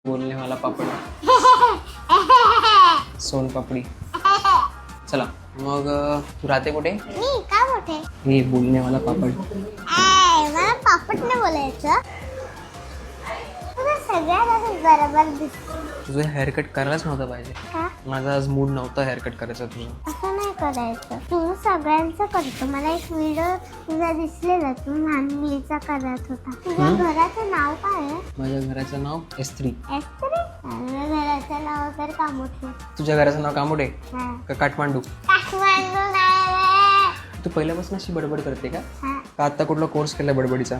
बोलने वाला पापड, सोन पापडी. चला मग तू राहते कुठे? मी का मोठे हे बोलने वाला पापड. मला पापड नाही बोलायचं. तुला सगळ्यात असं बरोबर दिसतं. तुझं हेअरकट करायलाच नव्हतं पाहिजे. का माझा आज मूड नव्हता हेअरकट करायचा तुझं. असं नाही करायचं. तू सगळ्यांचं करतो. मला एक व्हिडिओ तुझा दिसलेला, तू लहान मुलीचा करत होता. तुझ्या घराचं नाव काय आहे? माझ्या घराचं नाव एस्त्री. एस्त्री. माझ्या घराचं नाव तर कामोठे. तुझ्या घराचं नाव कामोडे हा. का काठमांडू? काठमांडू नाही. तू पहिल्यापासून अशी बडबड करते का? हा. का आता कुठला कोर्स केला बडबडीचा?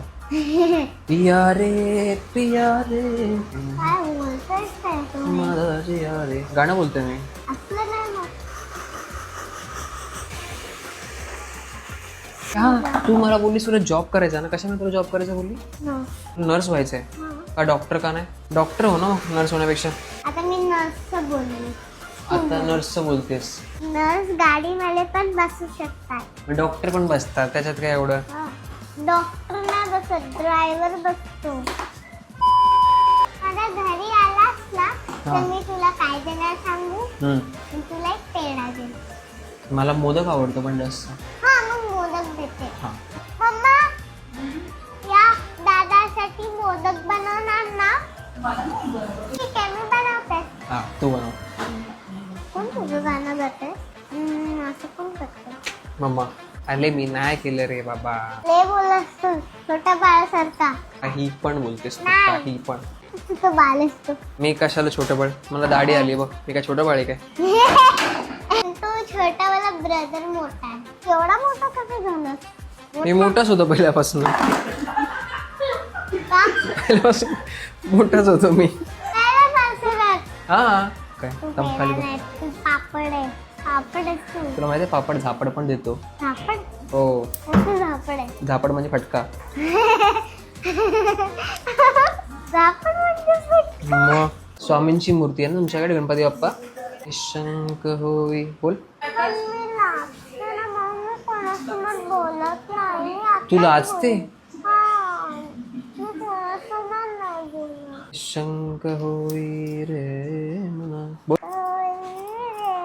पिया रे पिया रे काय बोलतोयस काय तू? माझा जिया रे, गाणं बोलतोय मी. असलं नाही मग. हा, तू मला बोललीस तुला जॉब करायचा ना. कशाने तुला जॉब करायचा बोलली? No. नर्स व्हायचंय का डॉक्टर? का नाही? डॉक्टर हो ना नर्स होण्यापेक्षा. आता मी नर्सचं बोलली. आता नर्सचं बोलतेस. नर्स गाडीमध्ये पण बसू शकतात. डॉक्टर पण बसतात, त्याच्यात काय एवढं? डॉक्टर नाही बसत, ड्रायव्हर बसतो. माझ्या घरी आलास ना तर मी तुला काय देणार सांगू? मी तुला एक पेढा देईन. मला मोदक आवडतो पण जास्त. हा मग मोदक देते. हा. मम्मा या दादासाठी मोदक बनवणार ना? ठीक आहे मी बनवते. हा तू बनव. कोण तुझं गाणं गाते? असं कोण करतं? मम्मा अरे मी नाही केलं रे बाबा. ले बोलस तू छोट्या बाळासारखा. काही पण बोलतेस तू, नाही. काही पण. तुझं बाल असतो. मी कशाला छोटं बाळ? मला दाढी आली बघ. मी काय छोटं बाळ आहे काय? तो छोटा वाला ब्रदर मोठा आहे. एवढा मोठा कसं झालास? मी मोठाच होतो पहिल्यापासून. का? पहिल्यापासून मोठाच होतो मी. काय सांगतो? हा काय तू दम खाली पेढा बघ. नाही, तू पापड आहे. पापड असतो. तुला माहिती आहे पापड झापड पण देतो. झापड? हो, कसं झापड आहे? झापड म्हणजे फटका. झापड म्हणजे फटका. मग स्वामींची मूर्ती आहे ना तुमच्याकडे, गणपती बाप्पा. शंक होई बोल. पण मी लाजते ना, म्हणून मी कोणासमोर बोलत नाही. आता तू लाजते? हा, मी कोणासमोर नाही बोलत. शंक होई रे मना बोल. होई रे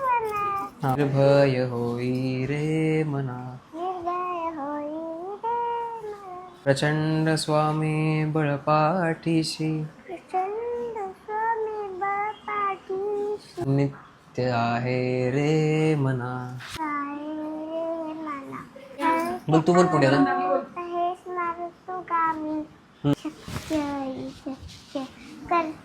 मना, हा. निर्भय होई रे मना, निर्भय होई रे मना. प्रचंड स्वामी बळपाठीशी, प्रचंड स्वामी बापाठीशी नित्य आहे रे मना. आहे रे मना. बोल तू बोल पुढे ना. हेच मारुतुगामी शक्य शक्य कर